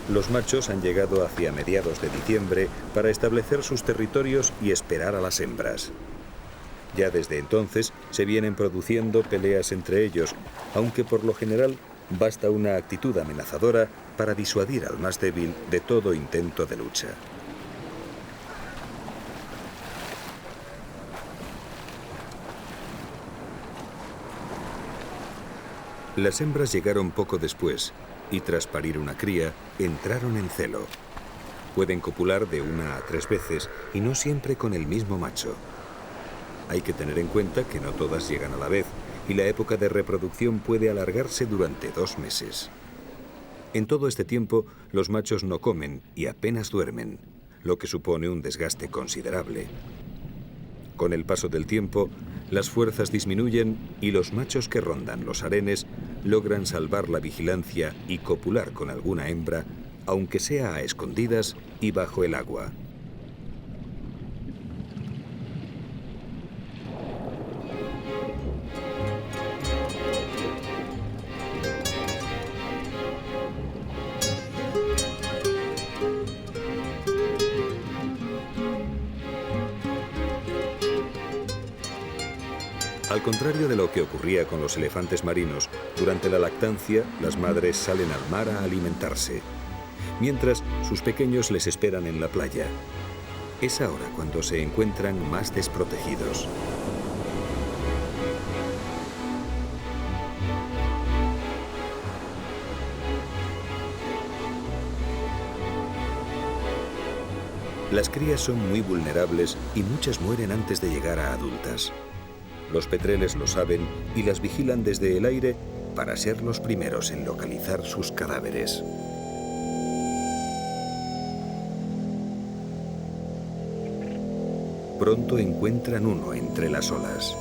Los machos han llegado hacia mediados de diciembre para establecer sus territorios y esperar a las hembras. Ya desde entonces se vienen produciendo peleas entre ellos, aunque por lo general basta una actitud amenazadora para disuadir al más débil de todo intento de lucha. Las hembras llegaron poco después y tras parir una cría, entraron en celo. Pueden copular de 1 a 3 veces y no siempre con el mismo macho. Hay que tener en cuenta que no todas llegan a la vez y la época de reproducción puede alargarse durante 2 meses. En todo este tiempo, los machos no comen y apenas duermen, lo que supone un desgaste considerable. Con el paso del tiempo, las fuerzas disminuyen y los machos que rondan los harenes logran salvar la vigilancia y copular con alguna hembra, aunque sea a escondidas y bajo el agua. Al contrario de lo que ocurría con los elefantes marinos, durante la lactancia las madres salen al mar a alimentarse, mientras sus pequeños les esperan en la playa. Es ahora cuando se encuentran más desprotegidos. Las crías son muy vulnerables y muchas mueren antes de llegar a adultas. Los petreles lo saben y las vigilan desde el aire para ser los primeros en localizar sus cadáveres. Pronto encuentran uno entre las olas.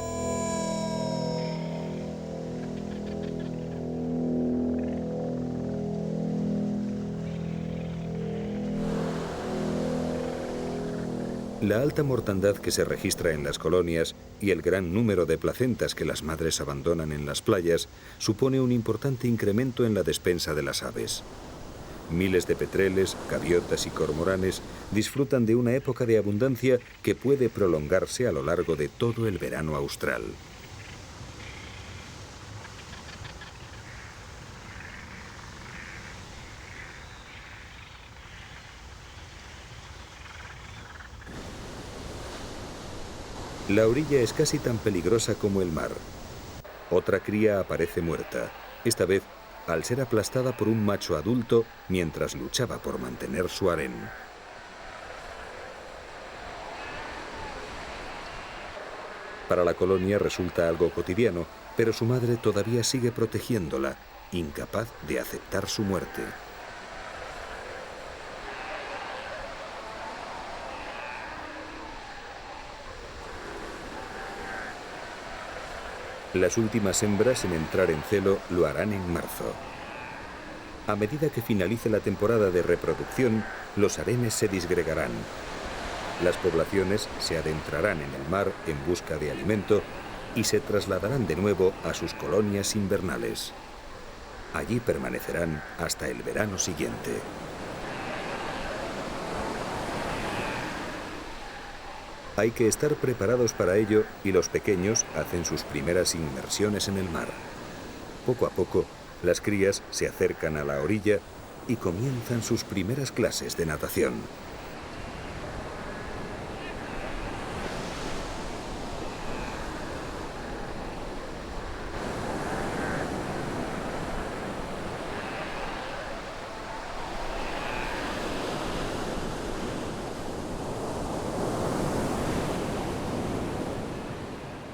La alta mortandad que se registra en las colonias y el gran número de placentas que las madres abandonan en las playas supone un importante incremento en la despensa de las aves. Miles de petreles, gaviotas y cormoranes disfrutan de una época de abundancia que puede prolongarse a lo largo de todo el verano austral. La orilla es casi tan peligrosa como el mar. Otra cría aparece muerta, esta vez al ser aplastada por un macho adulto mientras luchaba por mantener su harén. Para la colonia resulta algo cotidiano, pero su madre todavía sigue protegiéndola, incapaz de aceptar su muerte. Las últimas hembras en entrar en celo lo harán en marzo. A medida que finalice la temporada de reproducción, los harenes se disgregarán. Las poblaciones se adentrarán en el mar en busca de alimento y se trasladarán de nuevo a sus colonias invernales. Allí permanecerán hasta el verano siguiente. Hay que estar preparados para ello y los pequeños hacen sus primeras inmersiones en el mar. Poco a poco, las crías se acercan a la orilla y comienzan sus primeras clases de natación.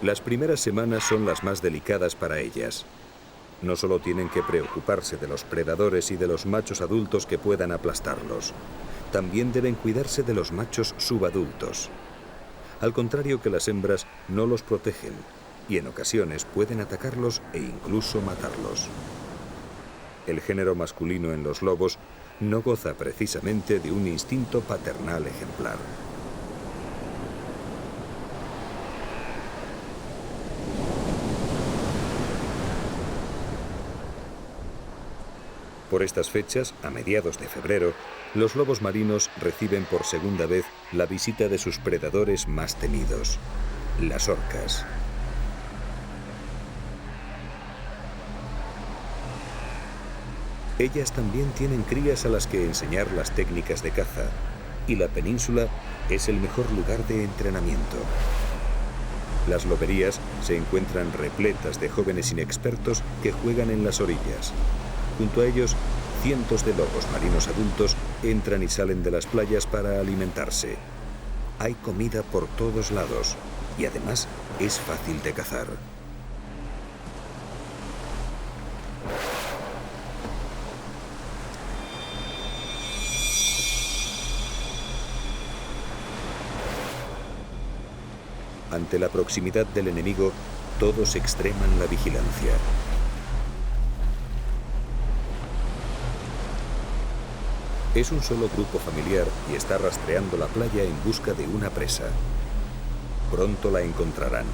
Las primeras semanas son las más delicadas para ellas. No solo tienen que preocuparse de los predadores y de los machos adultos que puedan aplastarlos, también deben cuidarse de los machos subadultos. Al contrario que las hembras, no los protegen y en ocasiones pueden atacarlos e incluso matarlos. El género masculino en los lobos no goza precisamente de un instinto paternal ejemplar. Por estas fechas, a mediados de febrero, los lobos marinos reciben por segunda vez la visita de sus predadores más temidos, las orcas. Ellas también tienen crías a las que enseñar las técnicas de caza, y la península es el mejor lugar de entrenamiento. Las loberías se encuentran repletas de jóvenes inexpertos que juegan en las orillas. Junto a ellos, cientos de lobos marinos adultos entran y salen de las playas para alimentarse. Hay comida por todos lados y además es fácil de cazar. Ante la proximidad del enemigo, todos extreman la vigilancia. Es un solo grupo familiar y está rastreando la playa en busca de una presa. Pronto la encontrarán.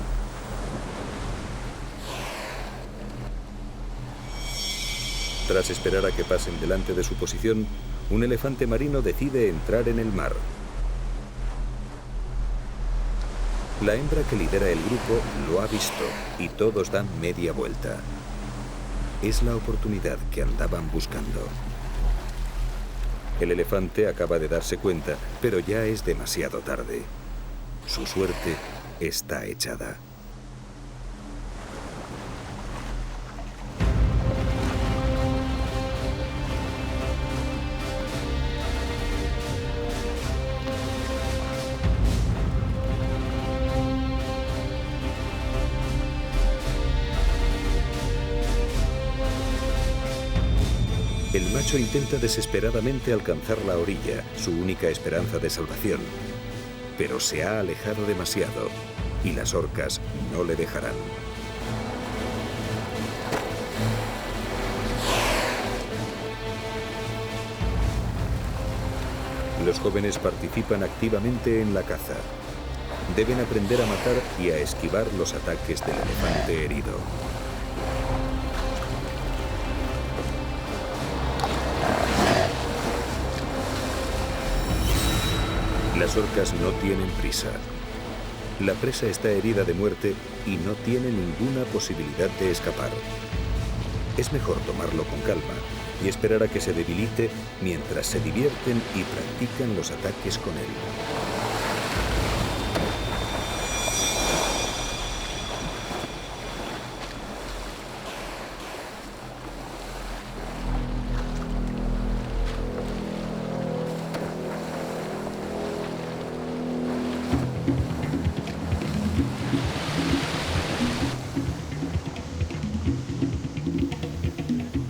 Tras esperar a que pasen delante de su posición, un elefante marino decide entrar en el mar. La hembra que lidera el grupo lo ha visto y todos dan media vuelta. Es la oportunidad que andaban buscando. El elefante acaba de darse cuenta, pero ya es demasiado tarde. Su suerte está echada. El macho intenta desesperadamente alcanzar la orilla, su única esperanza de salvación. Pero se ha alejado demasiado y las orcas no le dejarán. Los jóvenes participan activamente en la caza. Deben aprender a matar y a esquivar los ataques del elefante herido. Las orcas no tienen prisa. La presa está herida de muerte y no tiene ninguna posibilidad de escapar. Es mejor tomarlo con calma y esperar a que se debilite mientras se divierten y practican los ataques con él.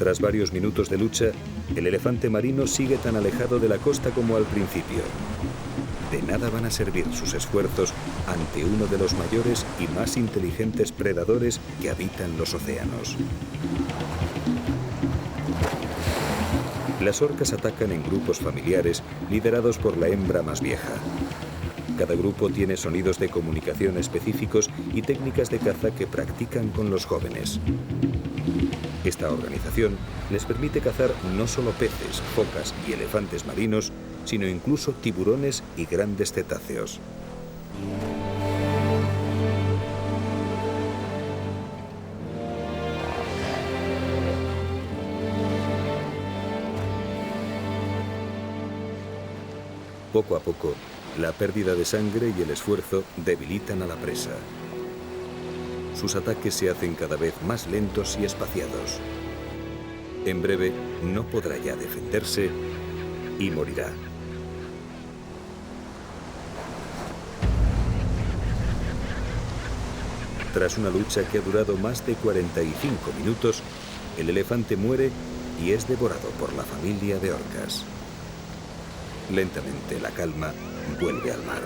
Tras varios minutos de lucha, el elefante marino sigue tan alejado de la costa como al principio. De nada van a servir sus esfuerzos ante uno de los mayores y más inteligentes predadores que habitan los océanos. Las orcas atacan en grupos familiares liderados por la hembra más vieja. Cada grupo tiene sonidos de comunicación específicos y técnicas de caza que practican con los jóvenes. Esta organización les permite cazar no solo peces, focas y elefantes marinos, sino incluso tiburones y grandes cetáceos. Poco a poco, la pérdida de sangre y el esfuerzo debilitan a la presa. Sus ataques se hacen cada vez más lentos y espaciados. En breve, no podrá ya defenderse y morirá. Tras una lucha que ha durado más de 45 minutos, el elefante muere y es devorado por la familia de orcas. Lentamente la calma vuelve al mar.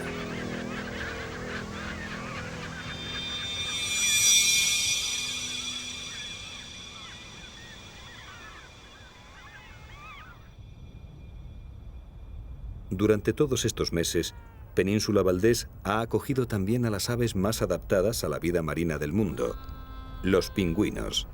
Durante todos estos meses, Península Valdés ha acogido también a las aves más adaptadas a la vida marina del mundo, los pingüinos.